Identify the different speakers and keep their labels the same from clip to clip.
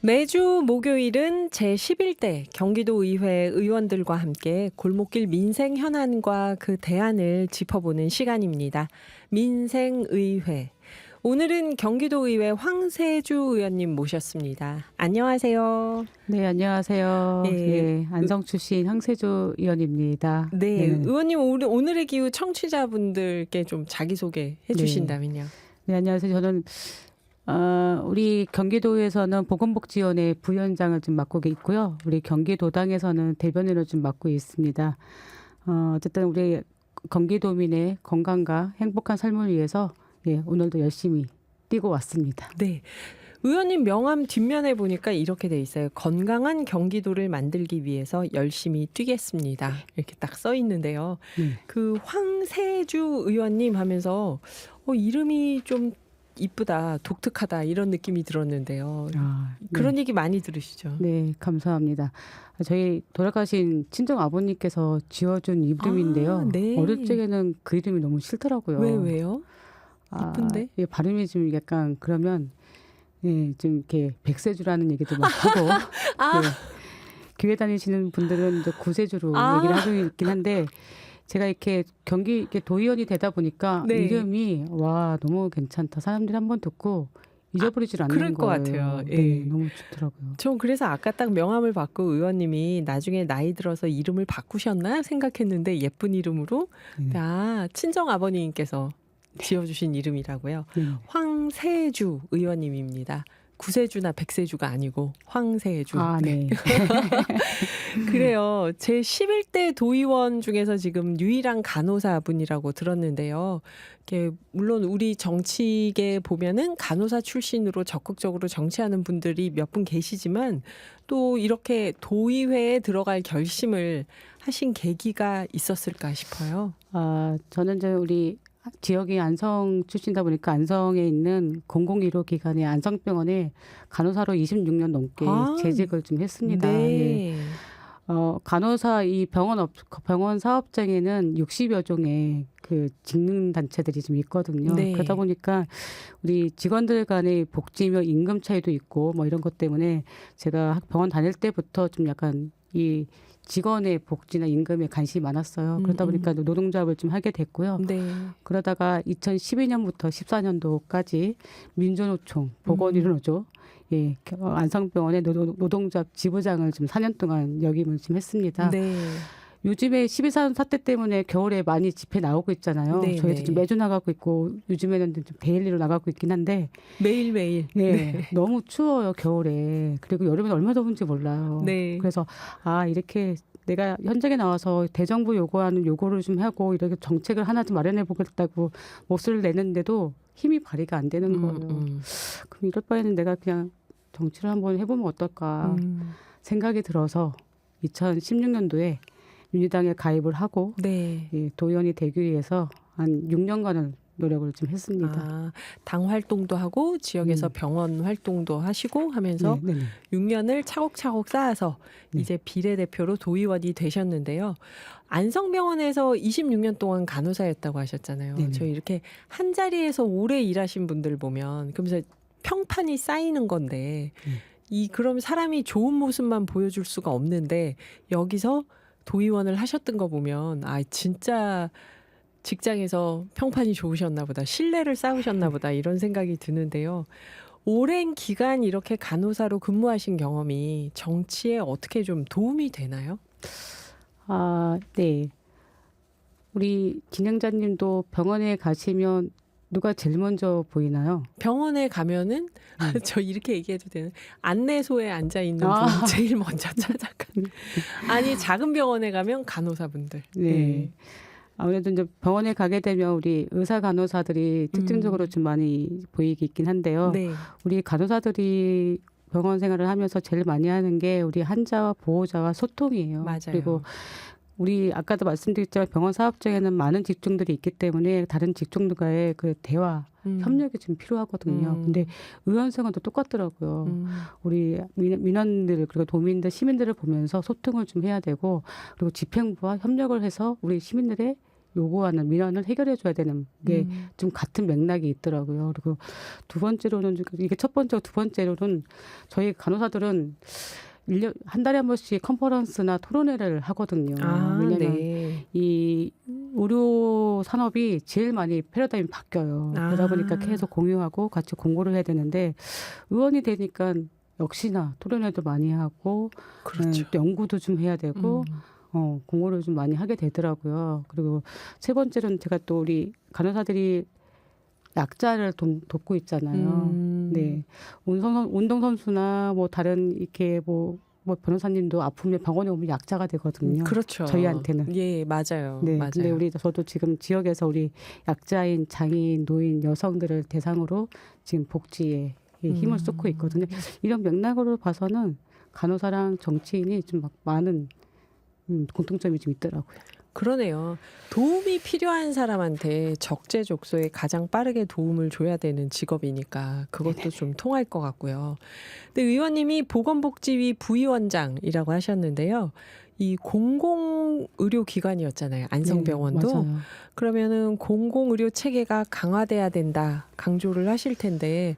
Speaker 1: 매주 목요일은 제11대 경기도의회 의원들과 함께 골목길 민생 현안과 그 대안을 짚어보는 시간입니다. 민생의회. 오늘은 경기도의회 황세주 의원님 모셨습니다. 안녕하세요.
Speaker 2: 네, 안녕하세요.
Speaker 1: 예.
Speaker 2: 네, 안성 출신 황세조 의원입니다.
Speaker 1: 네, 의원님 오늘의 기후 청취자분들께 좀 자기소개 해주신다면요.
Speaker 2: 네, 안녕하세요. 저는 우리 경기도에서는 보건복지위원회 부위원장을 좀 맡고 있고요. 우리 경기도당에서는 대변인을 좀 맡고 있습니다. 어쨌든 우리 경기도민의 건강과 행복한 삶을 위해서 오늘도 열심히 뛰고 왔습니다.
Speaker 1: 네. 의원님 명함 뒷면에 보니까 이렇게 돼 있어요. 건강한 경기도를 만들기 위해서 열심히 뛰겠습니다. 이렇게 딱 써 있는데요. 그 황세주 의원님 하면서 이름이 좀 이쁘다, 독특하다 이런 느낌이 들었는데요.
Speaker 2: 네.
Speaker 1: 그런 얘기 많이 들으시죠?
Speaker 2: 네, 감사합니다. 저희 돌아가신 친정 아버님께서 지어준 이름인데요.
Speaker 1: 네.
Speaker 2: 어릴 적에는 그 이름이 너무 싫더라고요.
Speaker 1: 왜요? 이쁜데?
Speaker 2: 발음이 좀 약간 그러면 좀 이렇게 백세주라는 얘기도 막 하고 네, 교회 다니시는 분들은 이제 구세주로 얘기를 하고 있긴 한데 제가 이렇게 이렇게 도의원이 되다 보니까
Speaker 1: 네.
Speaker 2: 이름이 와 너무 괜찮다. 사람들이 한번 듣고 잊어버리질 않는
Speaker 1: 그럴 것
Speaker 2: 거예요.
Speaker 1: 같아요.
Speaker 2: 네,
Speaker 1: 예.
Speaker 2: 너무 좋더라고요.
Speaker 1: 전 그래서 아까 딱 명함을 받고 의원님이 나중에 나이 들어서 이름을 바꾸셨나 생각했는데 예쁜 이름으로 친정 아버님께서 지어주신 이름이라고요.
Speaker 2: 네.
Speaker 1: 황세주 의원님입니다. 구세주나 백세주가 아니고 황세주.
Speaker 2: 네.
Speaker 1: 그래요. 제 11대 도의원 중에서 지금 유일한 간호사분이라고 들었는데요. 물론 우리 정치계 보면은 간호사 출신으로 적극적으로 정치하는 분들이 몇 분 계시지만 또 이렇게 도의회에 들어갈 결심을 하신 계기가 있었을까 싶어요.
Speaker 2: 저는 이제 우리 지역이 안성 출신이다 보니까 안성에 있는 공공의료 기관의 안성병원에 간호사로 26년 넘게 재직을 좀 했습니다.
Speaker 1: 네.
Speaker 2: 간호사 이 병원 사업장에는 60여 종의 그 직능 단체들이 좀 있거든요.
Speaker 1: 네.
Speaker 2: 그러다 보니까 우리 직원들 간의 복지며 임금 차이도 있고 뭐 이런 것 때문에 제가 병원 다닐 때부터 좀 약간 이 직원의 복지나 임금에 관심이 많았어요. 그러다 보니까 노동조합을 좀 하게 됐고요.
Speaker 1: 네.
Speaker 2: 그러다가 2012년부터 14년도까지 민주노총 보건의료노조 안성병원의 노동조합 지부장을 좀 4년 동안 역임을 좀 했습니다.
Speaker 1: 네.
Speaker 2: 요즘에 12.3 사태 때문에 겨울에 많이 집회 나오고 있잖아요.
Speaker 1: 네,
Speaker 2: 저희도
Speaker 1: 네.
Speaker 2: 좀 매주 나가고 있고 요즘에는 좀 데일리로 나가고 있긴 한데
Speaker 1: 매일매일.
Speaker 2: 너무 추워요 겨울에. 그리고 여름엔 얼마나 더운지 몰라요.
Speaker 1: 네.
Speaker 2: 그래서 이렇게 내가 현장에 나와서 대정부 요구하는 요구를 좀 하고 이렇게 정책을 하나 좀 마련해 보겠다고 목소리를 내는데도 힘이 발휘가 안 되는 거예요. 그럼 이럴 바에는 내가 그냥 정치를 한번 해보면 어떨까 생각이 들어서 2016년도에 민주당에 가입을 하고 도의원이 되기 위해서 한 6년간을 노력을 좀 했습니다.
Speaker 1: 당 활동도 하고 지역에서 병원 활동도 하시고 하면서 6년을 차곡차곡 쌓아서 이제 비례대표로 도의원이 되셨는데요. 안성병원에서 26년 동안 간호사였다고 하셨잖아요. 저희 이렇게 한 자리에서 오래 일하신 분들 보면 그러면서 평판이 쌓이는 건데 그럼 사람이 좋은 모습만 보여줄 수가 없는데 여기서 도의원을 하셨던 거 보면 진짜 직장에서 평판이 좋으셨나 보다. 신뢰를 쌓으셨나 보다. 이런 생각이 드는데요. 오랜 기간 이렇게 간호사로 근무하신 경험이 정치에 어떻게 좀 도움이 되나요?
Speaker 2: 네. 우리 진행자님도 병원에 가시면 누가 제일 먼저 보이나요?
Speaker 1: 병원에 가면은 저 이렇게 얘기해도 되는 안내소에 앉아 있는 분 제일 먼저 찾아가는. 아니 작은 병원에 가면 간호사분들.
Speaker 2: 네. 아무래도 이제 병원에 가게 되면 우리 의사 간호사들이 특징적으로 좀 많이 보이기 있긴 한데요. 우리 간호사들이 병원 생활을 하면서 제일 많이 하는 게 우리 환자와 보호자와 소통이에요.
Speaker 1: 맞아요.
Speaker 2: 그리고 우리 아까도 말씀드렸지만 병원 사업장에는 많은 직종들이 있기 때문에 다른 직종들과의 그 대화, 협력이 좀 필요하거든요. 근데 의원 생활도 똑같더라고요. 우리 민원들 그리고 도민들, 시민들을 보면서 소통을 좀 해야 되고 그리고 집행부와 협력을 해서 우리 시민들의 요구하는 민원을 해결해 줘야 되는 게 좀 같은 맥락이 있더라고요. 그리고 두 번째로는 이게 첫 번째고 두 번째로는 저희 간호사들은 1년 한 달에 한 번씩 컨퍼런스나 토론회를 하거든요. 왜냐하면
Speaker 1: 네.
Speaker 2: 이 의료 산업이 제일 많이 패러다임이 바뀌어요. 그러다 보니까 계속 공유하고 같이 공부를 해야 되는데 의원이 되니까 역시나 토론회도 많이 하고
Speaker 1: 그렇죠.
Speaker 2: 또 연구도 좀 해야 되고 공부를 좀 많이 하게 되더라고요. 그리고 세 번째로는 제가 또 우리 간호사들이 약자를 돕고 있잖아요. 네, 운동선수나 뭐 다른 이렇게 뭐 변호사님도 아프면 병원에 오면 약자가 되거든요.
Speaker 1: 그렇죠.
Speaker 2: 저희한테는.
Speaker 1: 예, 맞아요.
Speaker 2: 네,
Speaker 1: 맞아요.
Speaker 2: 근데 저도 지금 지역에서 우리 약자인 장애인, 노인, 여성들을 대상으로 지금 복지에 힘을 쏟고 있거든요. 이런 맥락으로 봐서는 간호사랑 정치인이 좀 막 많은 공통점이 좀 있더라고요.
Speaker 1: 그러네요. 도움이 필요한 사람한테 적재적소에 가장 빠르게 도움을 줘야 되는 직업이니까 그것도 네네. 좀 통할 것 같고요. 근데 의원님이 보건복지위 부위원장이라고 하셨는데요. 이 공공의료기관이었잖아요. 안성병원도.
Speaker 2: 네,
Speaker 1: 그러면은 공공의료 체계가 강화돼야 된다 강조를 하실 텐데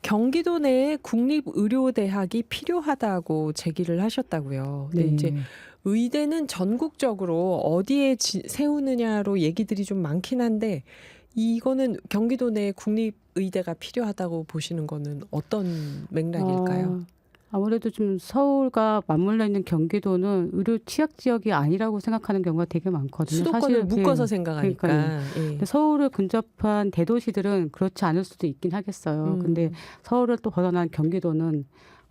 Speaker 1: 경기도 내에 국립의료대학이 필요하다고 제기를 하셨다고요. 근데
Speaker 2: 네.
Speaker 1: 이제 의대는 전국적으로 어디에 세우느냐로 얘기들이 좀 많긴 한데 이거는 경기도 내에 국립의대가 필요하다고 보시는 거는 어떤 맥락일까요?
Speaker 2: 아무래도 좀 서울과 맞물려 있는 경기도는 의료 취약 지역이 아니라고 생각하는 경우가 되게 많거든요.
Speaker 1: 수도권을 묶어서 생각하니까. 예.
Speaker 2: 근데 서울을 근접한 대도시들은 그렇지 않을 수도 있긴 하겠어요. 근데 서울을 또 벗어난 경기도는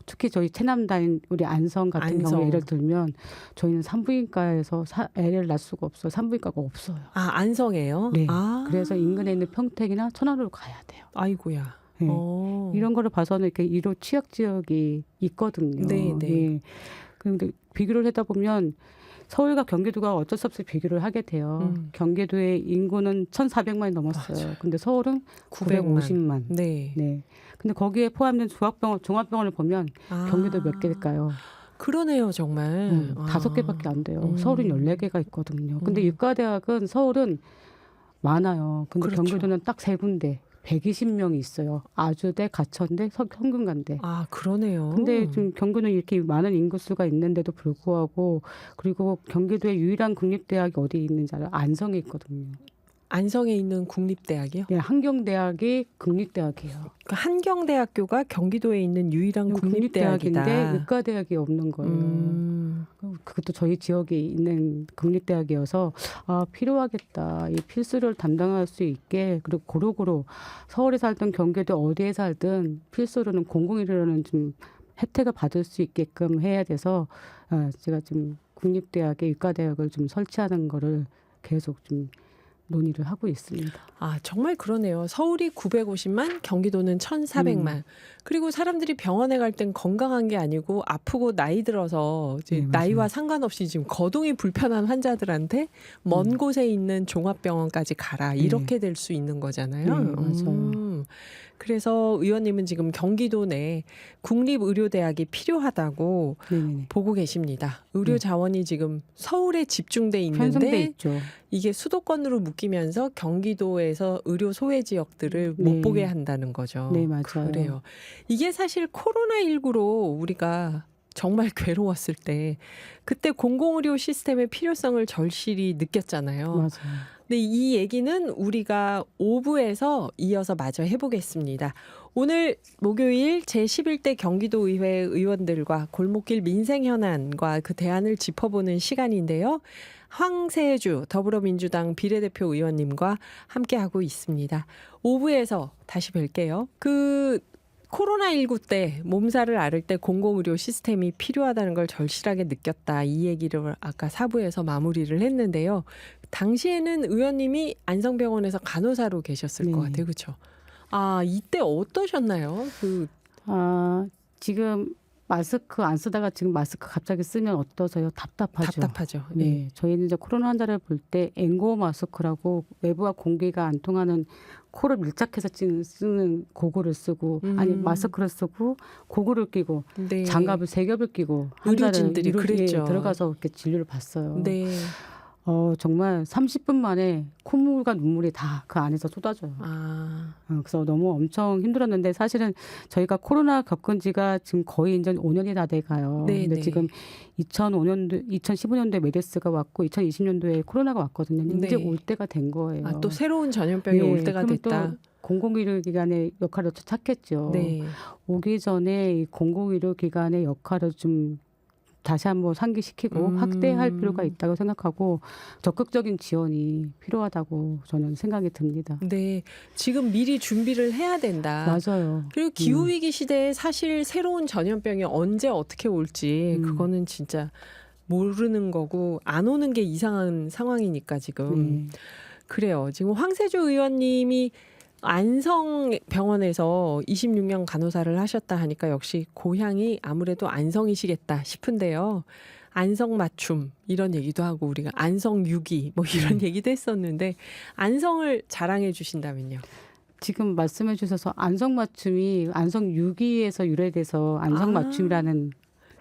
Speaker 2: 특히 저희 체남다인 우리 안성 같은 경우 예를 들면 저희는 산부인과에서 애를 낳을 수가 없어요. 산부인과가 없어요.
Speaker 1: 아, 안성에요?
Speaker 2: 네. 그래서 인근에 있는 평택이나 천안으로 가야 돼요.
Speaker 1: 아이고야.
Speaker 2: 네. 이런 거를 봐서는 이렇게 의료 취약 지역이 있거든요.
Speaker 1: 네.
Speaker 2: 네. 그런데 비교를 하다 보면 서울과 경기도가 어쩔 수 없이 비교를 하게 돼요. 경기도의 인구는 1,400만이 넘었어요. 맞아. 근데 서울은 950만.
Speaker 1: 네.
Speaker 2: 네. 근데 거기에 포함된 종합병원을 보면 경기도 몇 개일까요?
Speaker 1: 그러네요, 정말.
Speaker 2: 5개밖에 안 돼요. 서울은 14개가 있거든요. 근데 의과대학은 서울은 많아요. 근데
Speaker 1: 그렇죠.
Speaker 2: 경기도는 딱 3군데. 120명이 있어요. 아주대, 가천대, 성균관대.
Speaker 1: 아, 그러네요.
Speaker 2: 근데 좀 경기도는 이렇게 많은 인구수가 있는데도 불구하고 그리고 경기도의 유일한 국립대학이 어디 있는지 알아요? 안성에 있거든요.
Speaker 1: 안성에 있는 국립대학이요?
Speaker 2: 네, 한경대학이 국립대학이에요.
Speaker 1: 그러니까 한경대학교가 경기도에 있는 유일한 국립대학인데
Speaker 2: 의과대학이 없는 거예요. 그것도 저희 지역에 있는 국립대학이어서 필요하겠다. 이 필수를 담당할 수 있게 그리고 고루고루 서울에 살든 경기도 어디에 살든 필수로는 공공의료라는 좀 혜택을 받을 수 있게끔 해야 돼서 제가 좀 국립대학에 의과대학을 좀 설치하는 거를 계속 좀 논의를 하고 있습니다.
Speaker 1: 아, 정말 그러네요. 서울이 950만, 경기도는 1,400만. 그리고 사람들이 병원에 갈 땐 건강한 게 아니고 아프고 나이 들어서 이제
Speaker 2: 네,
Speaker 1: 나이와 상관없이 지금 거동이 불편한 환자들한테 먼 곳에 있는 종합병원까지 가라. 이렇게 될 수 있는 거잖아요.
Speaker 2: 네, 맞아요.
Speaker 1: 그래서 의원님은 지금 경기도 내 국립의료대학이 필요하다고 보고 계십니다. 의료 자원이 지금 서울에 집중돼 있는데
Speaker 2: 있죠.
Speaker 1: 이게 수도권으로 묶이면서 경기도에서 의료 소외 지역들을 못 보게 한다는 거죠.
Speaker 2: 네, 맞아요.
Speaker 1: 그래요. 이게 사실 코로나19로 우리가 정말 괴로웠을 때 그때 공공의료 시스템의 필요성을 절실히 느꼈잖아요.
Speaker 2: 맞아요.
Speaker 1: 근데 이 얘기는 우리가 5부에서 이어서 마저 해보겠습니다. 오늘 목요일 제11대 경기도의회 의원들과 골목길 민생 현안과 그 대안을 짚어보는 시간인데요. 황세주 더불어민주당 비례대표 의원님과 함께하고 있습니다. 5부에서 다시 뵐게요. 코로나19 때 몸살을 앓을 때 공공의료 시스템이 필요하다는 걸 절실하게 느꼈다. 이 얘기를 아까 4부에서 마무리를 했는데요. 당시에는 의원님이 안성병원에서 간호사로 계셨을 것 같아요. 그렇죠? 아, 이때 어떠셨나요?
Speaker 2: 지금 마스크 안 쓰다가 지금 마스크 갑자기 쓰면 어떠세요? 답답하죠. 네. 저희는 이제 코로나 환자를 볼 때 N95 마스크라고 외부와 공기가 안 통하는 코를 밀착해서 쓰는 고글을 쓰고 마스크를 쓰고 고글을 끼고 장갑을 3겹을 끼고
Speaker 1: 의료진들이 그랬죠.
Speaker 2: 들어가서 이렇게 진료를 받어요.
Speaker 1: 네.
Speaker 2: 정말 30분 만에 콧물과 눈물이 다 그 안에서 쏟아져요. 그래서 너무 엄청 힘들었는데 사실은 저희가 코로나 겪은 지가 지금 거의 이제 5년이 다 돼가요.
Speaker 1: 네,
Speaker 2: 근데
Speaker 1: 네.
Speaker 2: 지금 2015년도에 메르스가 왔고 2020년도에 코로나가 왔거든요. 이제
Speaker 1: 네.
Speaker 2: 올 때가 된 거예요.
Speaker 1: 또 새로운 전염병이 올 때가
Speaker 2: 그러면
Speaker 1: 됐다.
Speaker 2: 또 공공의료기관의 역할을 찾겠죠.
Speaker 1: 네.
Speaker 2: 오기 전에 이 공공의료기관의 역할을 좀 다시 한번 상기시키고 확대할 필요가 있다고 생각하고 적극적인 지원이 필요하다고 저는 생각이 듭니다.
Speaker 1: 네, 지금 미리 준비를 해야 된다.
Speaker 2: 맞아요.
Speaker 1: 그리고 기후위기 시대에 사실 새로운 전염병이 언제 어떻게 올지 그거는 진짜 모르는 거고 안 오는 게 이상한 상황이니까 지금. 그래요. 지금 황세조 의원님이 안성병원에서 26년 간호사를 하셨다 하니까 역시 고향이 아무래도 안성이시겠다 싶은데요. 안성 맞춤 이런 얘기도 하고 우리가 안성 유기 뭐 이런 얘기도 했었는데 안성을 자랑해 주신다면요.
Speaker 2: 지금 말씀해 주셔서 안성 맞춤이 안성 유기에서 유래돼서 안성 맞춤이라는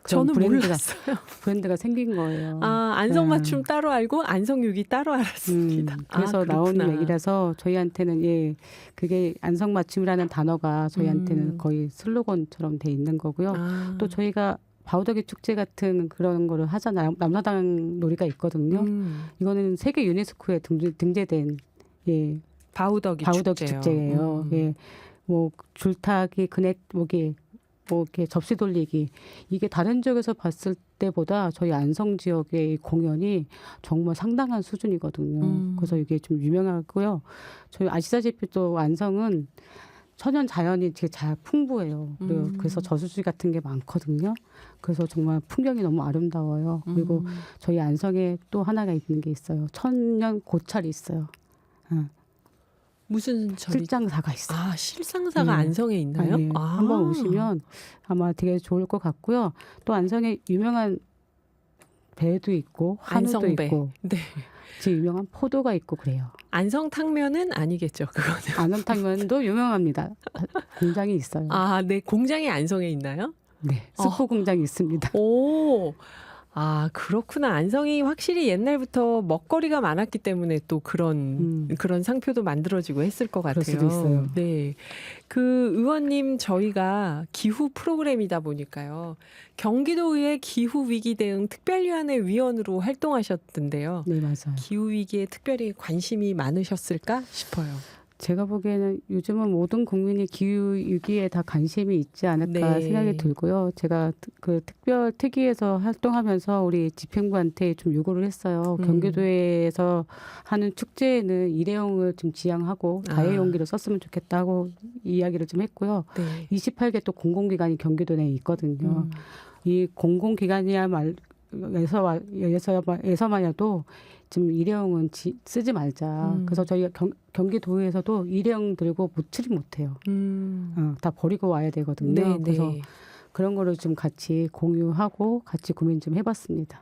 Speaker 1: 저는 몰랐어요.
Speaker 2: 브랜드가 생긴 거예요.
Speaker 1: 안성 맞춤 따로 알고 안성 유기 따로 알았습니다.
Speaker 2: 그래서 나오는 얘기라서 저희한테는 그게 안성 맞춤이라는 단어가 저희한테는 거의 슬로건처럼 돼 있는 거고요. 또 저희가 바우더기 축제 같은 그런 거를 하잖아요. 남사당 놀이가 있거든요. 이거는 세계 유네스코에 등재된
Speaker 1: 바우더기
Speaker 2: 축제예요. 뭐 줄타기, 그네보기, 뭐 이렇게 접시 돌리기 이게 다른 지역에서 봤을 때보다 저희 안성 지역의 공연이 정말 상당한 수준이거든요. 그래서 이게 좀 유명하고요. 저희 아시다시피 또 안성은 천연 자연이 되게 잘 풍부해요. 그래서 저수지 같은 게 많거든요. 그래서 정말 풍경이 너무 아름다워요. 그리고 저희 안성에 또 하나가 있는 게 있어요. 천년 고찰이 있어요.
Speaker 1: 무슨
Speaker 2: 실장사가 있어요.
Speaker 1: 실상사가 안성에 있나요?
Speaker 2: 한번 오시면 아마 되게 좋을 것 같고요. 또 안성에 유명한 배도 있고 한우도
Speaker 1: 안성배.
Speaker 2: 있고
Speaker 1: 네.
Speaker 2: 지금 유명한 포도가 있고 그래요.
Speaker 1: 안성탕면은 아니겠죠, 그거는.
Speaker 2: 안성탕면도 유명합니다. 공장이 있어요.
Speaker 1: 네, 공장이 안성에 있나요?
Speaker 2: 네, 스프 공장이 있습니다.
Speaker 1: 오. 그렇구나. 안성이 확실히 옛날부터 먹거리가 많았기 때문에 또 그런 상표도 만들어지고 했을 것 같아요.
Speaker 2: 그럴 수도 있어요.
Speaker 1: 네. 그 의원님 저희가 기후 프로그램이다 보니까요. 경기도의회 기후위기 대응 특별위원회 위원으로 활동하셨던데요.
Speaker 2: 네, 맞아요.
Speaker 1: 기후위기에 특별히 관심이 많으셨을까 싶어요.
Speaker 2: 제가 보기에는 요즘은 모든 국민이 기후위기에 다 관심이 있지 않을까 생각이 들고요. 제가 그 특위에서 활동하면서 우리 집행부한테 좀 요구를 했어요. 경기도에서 하는 축제에는 일회용을 좀 지양하고 다회용기를 썼으면 좋겠다고 이야기를 좀 했고요. 28개 또 공공기관이 경기도 내에 있거든요. 이 공공기관에서만여도 지금 일회용은 쓰지 말자. 그래서 저희가 경기도에서도 일회용 들고 출입 못해요. 다 버리고 와야 되거든요. 그래서 그런 거를 좀 같이 공유하고 같이 고민 좀 해봤습니다.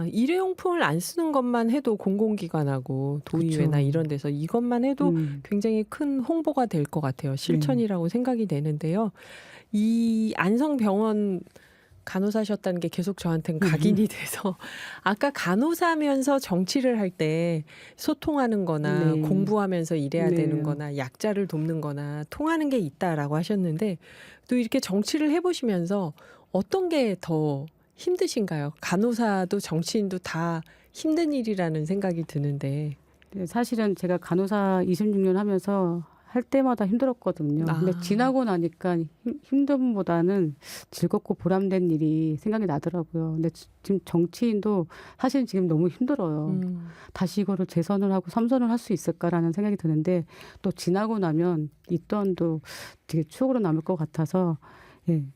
Speaker 1: 일회용품을 안 쓰는 것만 해도 공공기관하고 도의회나 이런 데서 이것만 해도 굉장히 큰 홍보가 될 것 같아요. 실천이라고 생각이 되는데요. 이 안성병원 간호사셨다는 게 계속 저한테는 각인이 돼서 아까 간호사면서 정치를 할 때 소통하는 거나 공부하면서 일해야 되는 거나 약자를 돕는 거나 통하는 게 있다라고 하셨는데 또 이렇게 정치를 해보시면서 어떤 게 더 힘드신가요? 간호사도 정치인도 다 힘든 일이라는 생각이 드는데.
Speaker 2: 사실은 제가 간호사 26년 하면서 할 때마다 힘들었거든요. 근데 지나고 나니까 힘듦보다는 즐겁고 보람된 일이 생각이 나더라고요. 근데 지금 정치인도 사실 지금 너무 힘들어요. 다시 이거를 재선을 하고 삼선을 할 수 있을까라는 생각이 드는데 또 지나고 나면 이 또한도 되게 추억으로 남을 것 같아서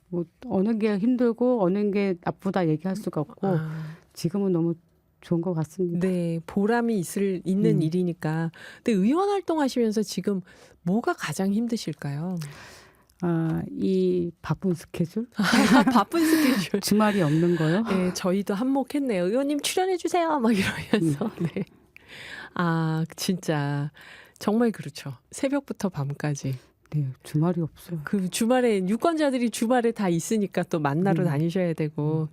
Speaker 2: 뭐 어느 게 힘들고 어느 게 나쁘다 얘기할 수가 없고 지금은 너무 좋은 것 같습니다.
Speaker 1: 네, 보람이 있는 일이니까. 근데 의원 활동하시면서 지금 뭐가 가장 힘드실까요?
Speaker 2: 이 바쁜 스케줄?
Speaker 1: 바쁜 스케줄.
Speaker 2: 주말이 없는 거요?
Speaker 1: 네, 저희도 한몫했네요. 의원님 출연해 주세요. 막 이러면서. 네. 진짜 정말 그렇죠. 새벽부터 밤까지.
Speaker 2: 네, 주말이 없어요.
Speaker 1: 그 주말에 유권자들이 주말에 다 있으니까 또 만나러 다니셔야 되고.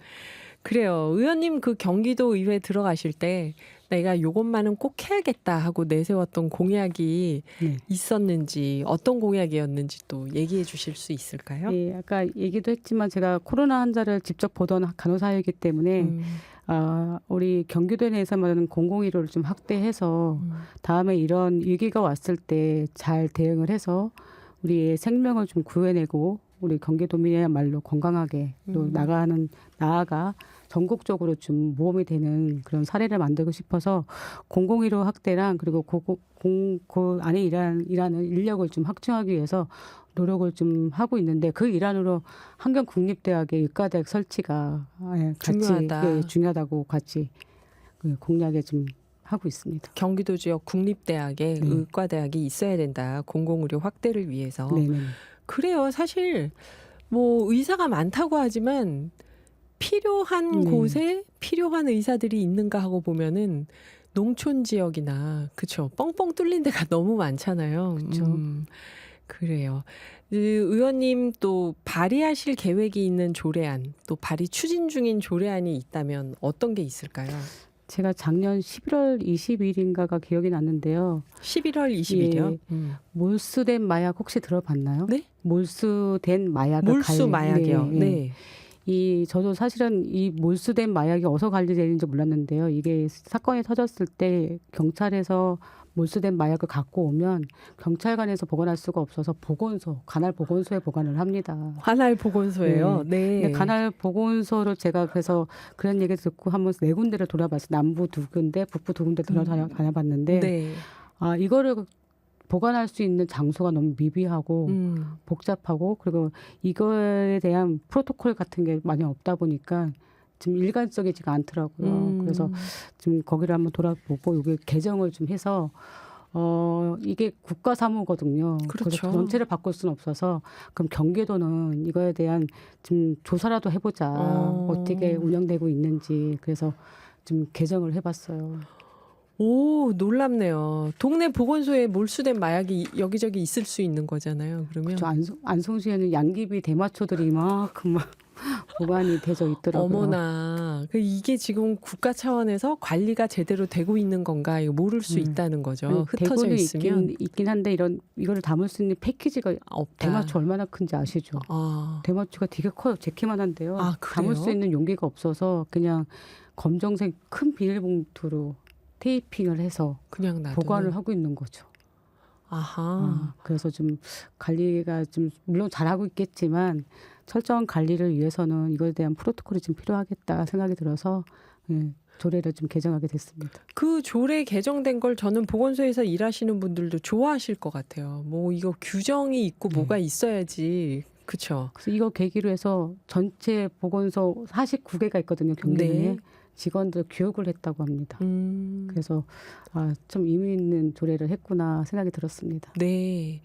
Speaker 1: 그래요. 의원님 그 경기도 의회 들어가실 때 내가 요것만은 꼭 해야겠다 하고 내세웠던 공약이
Speaker 2: 네.
Speaker 1: 있었는지 어떤 공약이었는지 또 얘기해 주실 수 있을까요?
Speaker 2: 예, 아까 얘기도 했지만 제가 코로나 환자를 직접 보던 간호사이기 때문에 우리 경기도 내에서만 공공의료를 좀 확대해서 다음에 이런 위기가 왔을 때 잘 대응을 해서 우리의 생명을 좀 구해내고 우리 경기도민이야말로 건강하게 또 나아가 전국적으로 좀 모험이 되는 그런 사례를 만들고 싶어서 공공의료 확대랑 그리고 그 안에 일하는 인력을 좀 확충하기 위해서 노력을 좀 하고 있는데 그 일환으로 한경국립대학의 의과대학 설치가 같이
Speaker 1: 중요하다.
Speaker 2: 중요하다고 같이 공약에 좀 하고 있습니다.
Speaker 1: 경기도 지역 국립대학에
Speaker 2: 네.
Speaker 1: 의과대학이 있어야 된다. 공공의료 확대를 위해서.
Speaker 2: 네네.
Speaker 1: 그래요. 사실 뭐 의사가 많다고 하지만 필요한
Speaker 2: 네.
Speaker 1: 곳에 필요한 의사들이 있는가 하고 보면은 농촌 지역이나 그쵸 뻥뻥 뚫린 데가 너무 많잖아요.
Speaker 2: 그쵸.
Speaker 1: 그래요. 의원님 또 발의하실 계획이 있는 조례안 또 발의 추진 중인 조례안이 있다면 어떤 게 있을까요?
Speaker 2: 제가 작년 11월 20일인가가 기억이 났는데요.
Speaker 1: 11월 20일이요?
Speaker 2: 예. 몰수된 마약 혹시 들어봤나요?
Speaker 1: 네?
Speaker 2: 몰수된 마약.
Speaker 1: 몰수 마약이요. 네.
Speaker 2: 저도 사실은 이 몰수된 마약이 어디서 관리되는지 몰랐는데요. 이게 사건이 터졌을 때 경찰에서 몰수된 마약을 갖고 오면 경찰관에서 보관할 수가 없어서 관할 보건소에 보관을 합니다.
Speaker 1: 관할 보건소예요. 네.
Speaker 2: 근데 관할 보건소를 제가 그래서 그런 얘기 듣고 한번 4군데를 돌아봤어요. 남부 2군데, 북부 2군데 다녀봤는데
Speaker 1: 네.
Speaker 2: 이거를 보관할 수 있는 장소가 너무 미비하고 복잡하고 그리고 이거에 대한 프로토콜 같은 게 많이 없다 보니까 좀 일관성이지가 않더라고요. 그래서 좀 거기를 한번 돌아보고 여기 개정을 좀 해서 이게 국가 사무거든요.
Speaker 1: 그렇죠.
Speaker 2: 그래서 전체를 바꿀 수는 없어서 그럼 경기도는 이거에 대한 좀 조사라도 해보자. 어떻게 운영되고 있는지 그래서 좀 개정을 해봤어요.
Speaker 1: 오, 놀랍네요. 동네 보건소에 몰수된 마약이 여기저기 있을 수 있는 거잖아요. 그러면
Speaker 2: 안성시에는 양귀비 대마초들이 이만큼 막 보관이 되어 있더라고요.
Speaker 1: 어머나, 이게 지금 국가 차원에서 관리가 제대로 되고 있는 건가 이거 모를 수 있다는 거죠.
Speaker 2: 아니,
Speaker 1: 흩어져
Speaker 2: 대구는
Speaker 1: 있으면
Speaker 2: 있긴 한데 이거를 담을 수 있는 패키지가
Speaker 1: 없다.
Speaker 2: 대마초 얼마나 큰지 아시죠? 대마초가 되게 커요. 제 키만 한데요. 담을 수 있는 용기가 없어서 그냥 검정색 큰 비닐봉투로 테이핑을 해서
Speaker 1: 그냥
Speaker 2: 보관을 하고 있는 거죠. 그래서 좀 관리가 좀 물론 잘하고 있겠지만 철저한 관리를 위해서는 이거에 대한 프로토콜이 좀 필요하겠다 생각이 들어서 조례를 좀 개정하게 됐습니다.
Speaker 1: 그 조례 개정된 걸 저는 보건소에서 일하시는 분들도 좋아하실 것 같아요. 뭐 이거 규정이 있고 뭐가 있어야지. 그렇죠.
Speaker 2: 그래서 이거 계기로 해서 전체 보건소 49개가 있거든요. 경기도에.
Speaker 1: 네.
Speaker 2: 직원들 교육을 했다고 합니다. 그래서 좀 의미 있는 조례를 했구나 생각이 들었습니다.
Speaker 1: 네.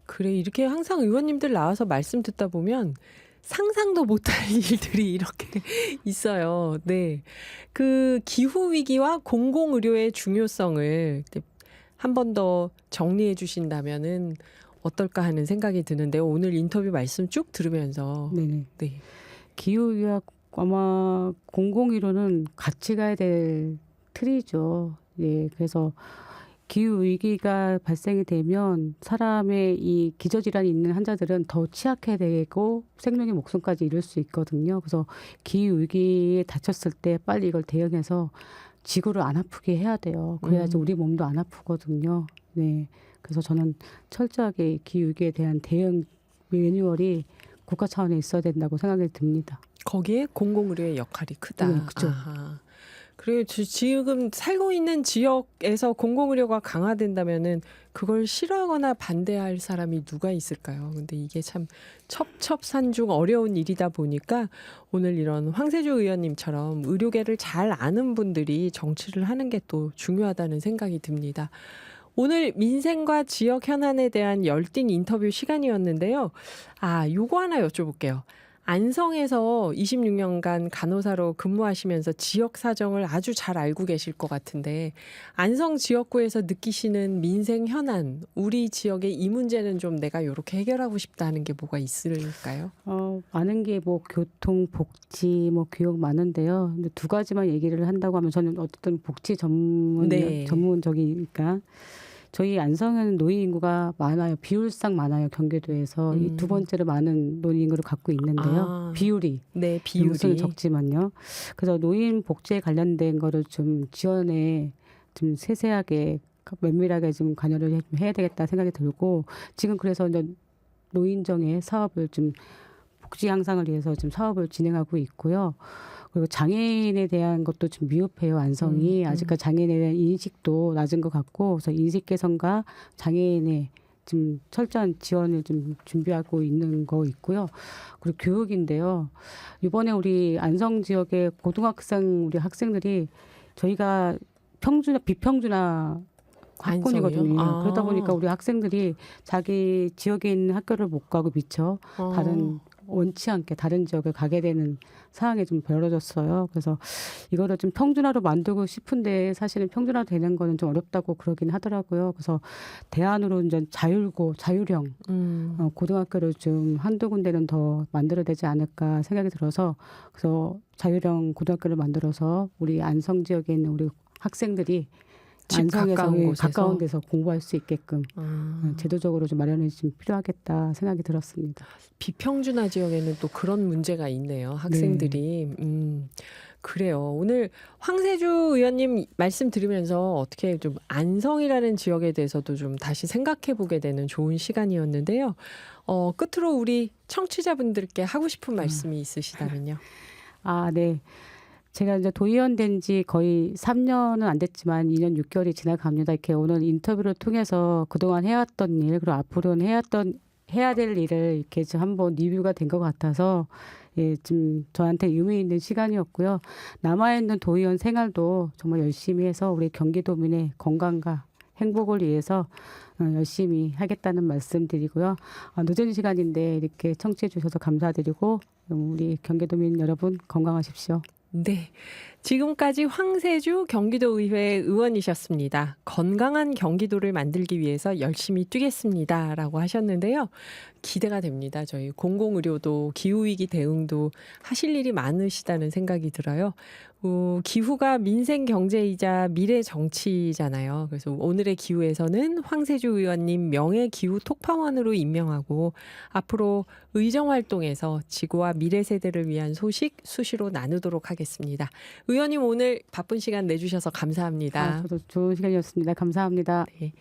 Speaker 1: 그래 이렇게 항상 의원님들 나와서 말씀 듣다 보면 상상도 못할 일들이 이렇게 있어요. 네. 그 기후 위기와 공공 의료의 중요성을 한 번 더 정리해 주신다면은 어떨까 하는 생각이 드는데요. 오늘 인터뷰 말씀 쭉 들으면서
Speaker 2: 네네.
Speaker 1: 네.
Speaker 2: 기후 위기와 아마 공공의료는 같이 가야 될 틀이죠. 예, 그래서 기후 위기가 발생이 되면 사람의 이 기저질환이 있는 환자들은 더 취약해 되고 생명의 목숨까지 잃을 수 있거든요. 그래서 기후 위기에 다쳤을 때 빨리 이걸 대응해서 지구를 안 아프게 해야 돼요. 그래야지 우리 몸도 안 아프거든요. 네, 그래서 저는 철저하게 기후 위기에 대한 대응 매뉴얼이 국가 차원에 있어야 된다고 생각이 듭니다.
Speaker 1: 거기에 공공의료의 역할이 크다.
Speaker 2: 네, 그렇죠.
Speaker 1: 그리고 지금 살고 있는 지역에서 공공의료가 강화된다면은 그걸 싫어하거나 반대할 사람이 누가 있을까요? 근데 이게 참 첩첩산중 어려운 일이다 보니까 오늘 이런 황세조 의원님처럼 의료계를 잘 아는 분들이 정치를 하는 게 또 중요하다는 생각이 듭니다. 오늘 민생과 지역 현안에 대한 열띤 인터뷰 시간이었는데요. 요거 하나 여쭤볼게요. 안성에서 26년간 간호사로 근무하시면서 지역 사정을 아주 잘 알고 계실 것 같은데 안성 지역구에서 느끼시는 민생 현안, 우리 지역의 이 문제는 좀 내가 이렇게 해결하고 싶다 하는 게 뭐가 있을까요?
Speaker 2: 많은 게 뭐 교통, 복지, 뭐 교육 많은데요. 근데 두 가지만 얘기를 한다고 하면 저는 어쨌든 복지
Speaker 1: 네.
Speaker 2: 전문적이니까 저희 안성은 노인 인구가 많아요. 비율상 많아요. 경기도에서 이 두 번째로 많은 노인 인구를 갖고 있는데요. 비율이.
Speaker 1: 네, 비율이
Speaker 2: 우선 적지만요. 그래서 노인 복지에 관련된 거를 좀 지원에 좀 세세하게 면밀하게 좀 관여를 해야 되겠다 생각이 들고 지금 그래서 이제 노인정의 사업을 좀 복지 향상을 위해서 지금 사업을 진행하고 있고요. 그리고 장애인에 대한 것도 좀 미흡해요. 안성이 아직까지 장애인에 대한 인식도 낮은 것 같고, 그래서 인식 개선과 장애인의 좀 철저한 지원을 좀 준비하고 있는 거 있고요. 그리고 교육인데요. 이번에 우리 안성 지역의 고등학생 우리 학생들이 저희가 비평준화 학군이거든요. 그러다 보니까 우리 학생들이 자기 지역에 있는 학교를 못 가고 미처 원치 않게 다른 지역에 가게 되는 상황이 좀 벌어졌어요. 그래서 이거를 좀 평준화로 만들고 싶은데 사실은 평준화 되는 거는 좀 어렵다고 그러긴 하더라고요. 그래서 대안으로 이제 자율형 고등학교를 좀 한두 군데는 더 만들어야 되지 않을까 생각이 들어서 그래서 자율형 고등학교를 만들어서 우리 안성 지역에 있는 우리 학생들이 안성에서 가까운 데서 공부할 수 있게끔 제도적으로 좀 마련이 좀 필요하겠다 생각이 들었습니다.
Speaker 1: 비평준화 지역에는 또 그런 문제가 있네요. 학생들이. 그래요. 오늘 황세주 의원님 말씀 들으면서 어떻게 좀 안성이라는 지역에 대해서도 좀 다시 생각해 보게 되는 좋은 시간이었는데요. 끝으로 우리 청취자분들께 하고 싶은 말씀이 있으시다면요.
Speaker 2: 네. 제가 이제 도의원 된 지 거의 3년은 안 됐지만 2년 6개월이 지나갑니다. 이렇게 오늘 인터뷰를 통해서 그동안 해왔던 일, 그리고 앞으로는 해야 될 일을 이렇게 좀 한번 리뷰가 된 것 같아서 좀 저한테 의미 있는 시간이었고요. 남아있는 도의원 생활도 정말 열심히 해서 우리 경기도민의 건강과 행복을 위해서 열심히 하겠다는 말씀 드리고요. 늦은 시간인데 이렇게 청취해 주셔서 감사드리고 우리 경기도민 여러분 건강하십시오.
Speaker 1: 네. 지금까지 황세주 경기도의회 의원이셨습니다. 건강한 경기도를 만들기 위해서 열심히 뛰겠습니다. 라고 하셨는데요. 기대가 됩니다. 저희 공공의료도 기후위기 대응도 하실 일이 많으시다는 생각이 들어요. 기후가 민생 경제이자 미래 정치잖아요. 그래서 오늘의 기후에서는 황세주 의원님 명예 기후 톡파원으로 임명하고 앞으로 의정 활동에서 지구와 미래 세대를 위한 소식 수시로 나누도록 하겠습니다. 의원님 오늘 바쁜 시간 내주셔서 감사합니다.
Speaker 2: 저도 좋은 시간이었습니다. 감사합니다.
Speaker 1: 네.